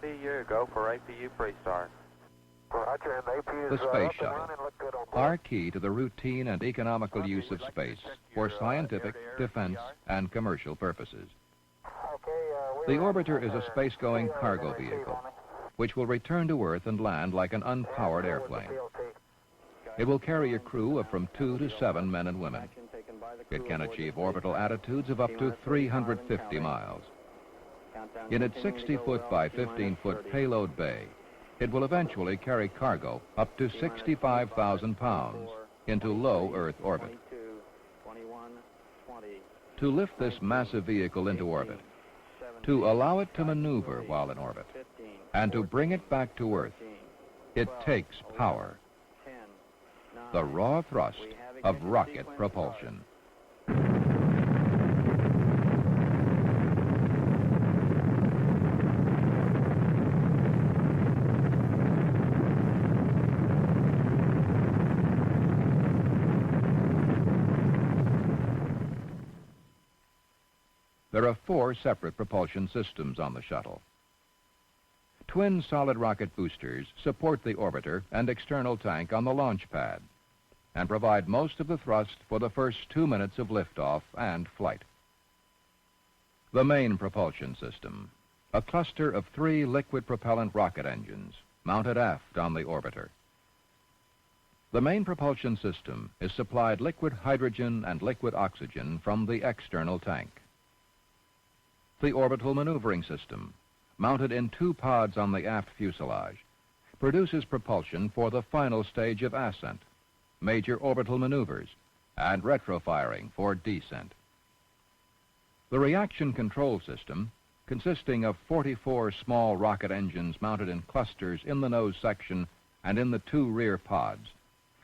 APU, go for APU pre-start. Roger, and APU The is space up and shuttle running, look good on board. are key to the routine and economical use of space for scientific, defense, and commercial purposes. The orbiter is a space-going cargo vehicle, which will return to Earth and land like an unpowered airplane. It will carry a crew of from 2 to 7 men and women. It can achieve orbital attitudes of up to 350 miles. In its 60-foot by 15-foot payload bay, it will eventually carry cargo up to 65,000 pounds into low Earth orbit. To lift this massive vehicle into orbit, to allow it to maneuver while in orbit, and to bring it back to Earth, it takes power. The raw thrust of rocket propulsion. There are 4 separate propulsion systems on the shuttle. Twin solid rocket boosters support the orbiter and external tank on the launch pad and provide most of the thrust for the first 2 minutes of liftoff and flight. The main propulsion system, a cluster of 3 liquid propellant rocket engines mounted aft on the orbiter. The main propulsion system is supplied liquid hydrogen and liquid oxygen from the external tank. The orbital maneuvering system, mounted in 2 pods on the aft fuselage, produces propulsion for the final stage of ascent, major orbital maneuvers, and retrofiring for descent. The reaction control system, consisting of 44 small rocket engines mounted in clusters in the nose section and in the 2 rear pods,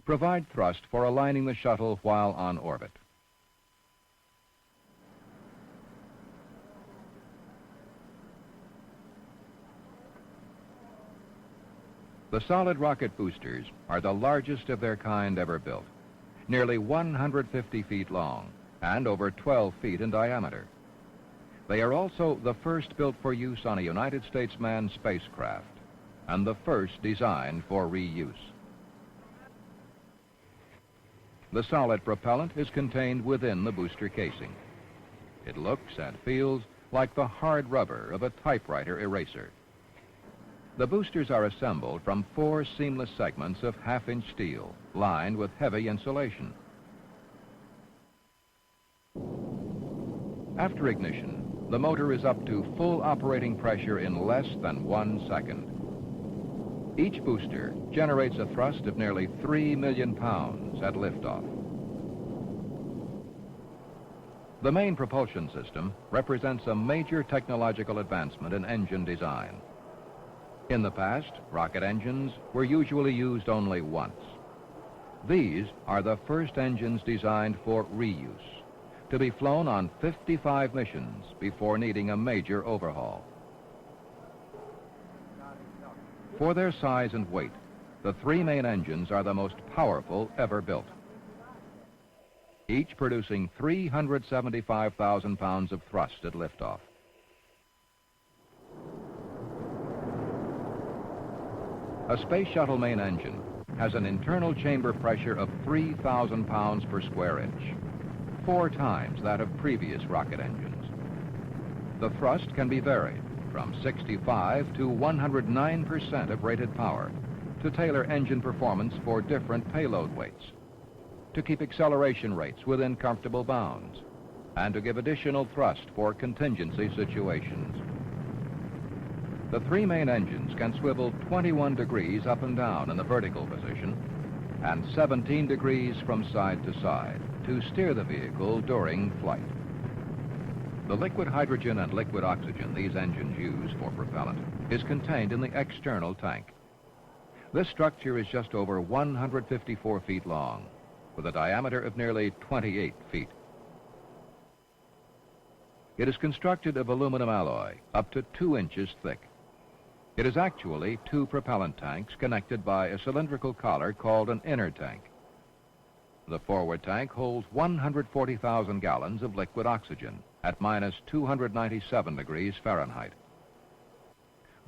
provide thrust for aligning the shuttle while on orbit. The solid rocket boosters are the largest of their kind ever built, nearly 150 feet long and over 12 feet in diameter. They are also the first built for use on a United States manned spacecraft and the first designed for reuse. The solid propellant is contained within the booster casing. It looks and feels like the hard rubber of a typewriter eraser. The boosters are assembled from 4 seamless segments of half-inch steel, lined with heavy insulation. After ignition, the motor is up to full operating pressure in less than 1 second. Each booster generates a thrust of nearly 3 million pounds at liftoff. The main propulsion system represents a major technological advancement in engine design. In the past, rocket engines were usually used only once. These are the first engines designed for reuse, to be flown on 55 missions before needing a major overhaul. For their size and weight, the 3 main engines are the most powerful ever built, each producing 375,000 pounds of thrust at liftoff. A space shuttle main engine has an internal chamber pressure of 3,000 pounds per square inch, 4 times that of previous rocket engines. The thrust can be varied from 65 to 109% of rated power to tailor engine performance for different payload weights, to keep acceleration rates within comfortable bounds, and to give additional thrust for contingency situations. The 3 main engines can swivel 21 degrees up and down in the vertical position and 17 degrees from side to side to steer the vehicle during flight. The liquid hydrogen and liquid oxygen these engines use for propellant is contained in the external tank. This structure is just over 154 feet long, with a diameter of nearly 28 feet. It is constructed of aluminum alloy up to 2 inches thick. It is actually 2 propellant tanks connected by a cylindrical collar called an inner tank. The forward tank holds 140,000 gallons of liquid oxygen at minus 297 degrees Fahrenheit.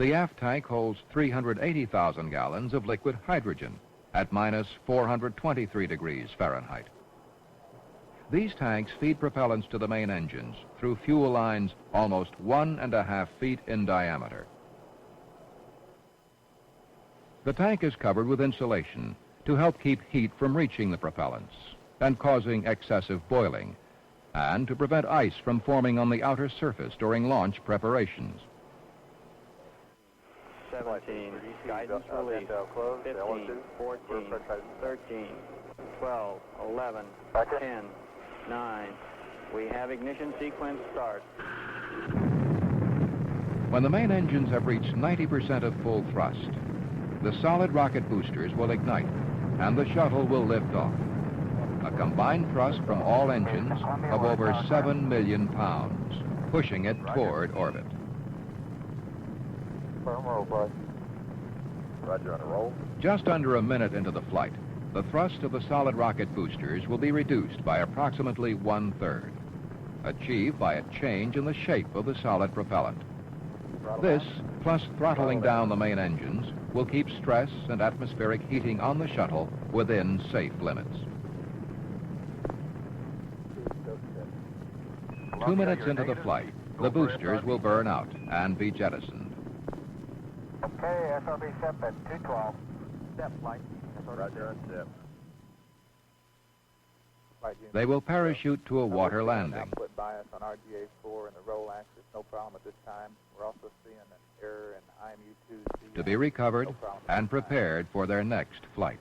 The aft tank holds 380,000 gallons of liquid hydrogen at minus 423 degrees Fahrenheit. These tanks feed propellants to the main engines through fuel lines almost 1.5 feet in diameter. The tank is covered with insulation to help keep heat from reaching the propellants and causing excessive boiling, and to prevent ice from forming on the outer surface during launch preparations. 17, guidance release, 15, 14, 13, 12, 11, 10, 9. We have ignition sequence start. When the main engines have reached 90% of full thrust, the solid rocket boosters will ignite and the shuttle will lift off. A combined thrust from all engines of over 7 million pounds, pushing it toward orbit. Firm roll, bud. Roger, on a roll. Just under a minute into the flight, the thrust of the solid rocket boosters will be reduced by approximately 1/3, achieved by a change in the shape of the solid propellant. This, plus throttling down the main engines, will keep stress and atmospheric heating on the shuttle within safe limits. 2 minutes into the flight, the boosters will burn out and be jettisoned. Okay, SRB step at 212. Step, flight. Roger, on step. They will parachute to a water landing. Output bias on RGA4 and the roll axis, no problem at this time. We're also seeing an error in IMU2. To be recovered and prepared for their next flight.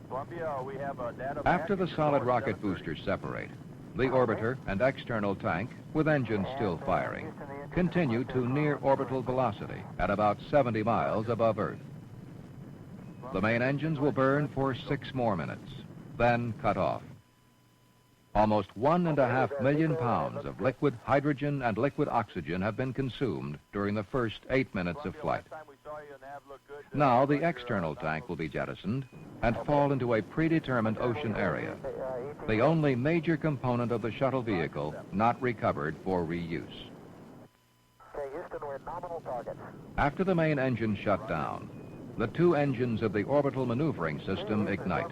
Columbia, we have a data After the solid rocket boosters separate, the orbiter and external tank, with engines still firing, continue to near orbital velocity at about 70 miles above Earth. The main engines will burn for 6 more minutes, then cut off. Almost 1.5 million pounds of liquid hydrogen and liquid oxygen have been consumed during the first 8 minutes of flight. Now the external tank will be jettisoned and fall into a predetermined ocean area, the only major component of the shuttle vehicle not recovered for reuse. Okay, Houston, we're at nominal target. After the main engine shut down, the 2 engines of the orbital maneuvering system ignite.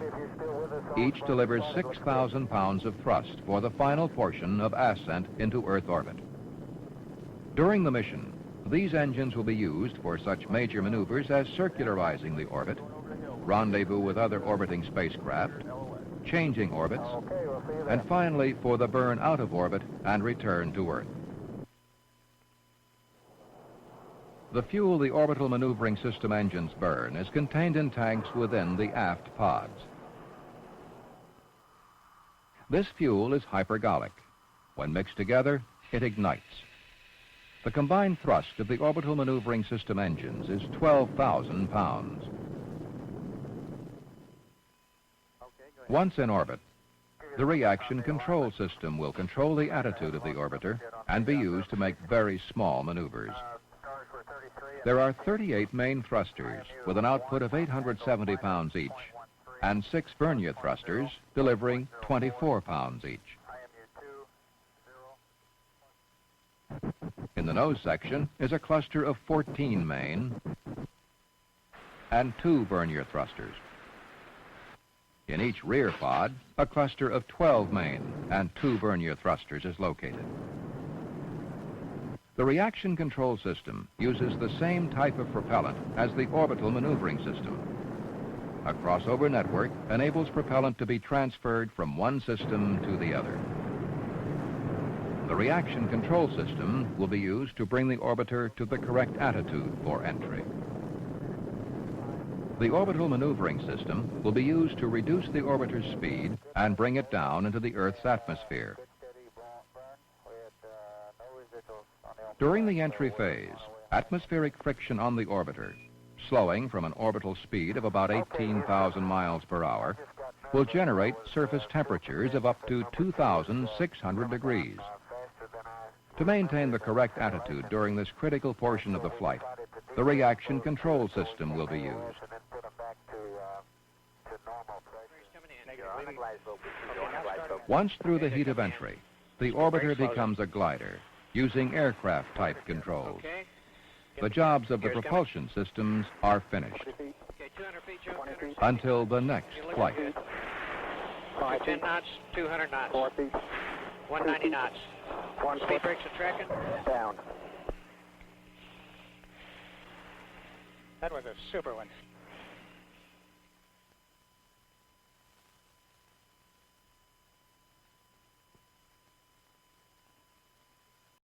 Each delivers 6,000 pounds of thrust for the final portion of ascent into Earth orbit. During the mission, these engines will be used for such major maneuvers as circularizing the orbit, rendezvous with other orbiting spacecraft, changing orbits, and finally for the burn out of orbit and return to Earth. The fuel the orbital maneuvering system engines burn is contained in tanks within the aft pods. This fuel is hypergolic. When mixed together, it ignites. The combined thrust of the orbital maneuvering system engines is 12,000 pounds. Once in orbit, the reaction control system will control the attitude of the orbiter and be used to make very small maneuvers. There are 38 main thrusters with an output of 870 pounds each, and 6 vernier thrusters delivering 24 pounds each. In the nose section is a cluster of 14 main and 2 vernier thrusters. In each rear pod, a cluster of 12 main and 2 vernier thrusters is located. The reaction control system uses the same type of propellant as the orbital maneuvering system. A crossover network enables propellant to be transferred from one system to the other. The reaction control system will be used to bring the orbiter to the correct attitude for entry. The orbital maneuvering system will be used to reduce the orbiter's speed and bring it down into the Earth's atmosphere. During the entry phase, atmospheric friction on the orbiter, slowing from an orbital speed of about 18,000 miles per hour, will generate surface temperatures of up to 2,600 degrees. To maintain the correct attitude during this critical portion of the flight, the reaction control system will be used. Once through the heat of entry, the orbiter becomes a glider, using aircraft-type controls. the jobs of the propulsion systems are finished. Okay, 200 feet, Joe. 200 feet. Until the next flight. 10 knots, 200 knots. 4 feet. 190 knots. Speed brakes are tracking. Down. That was a super one.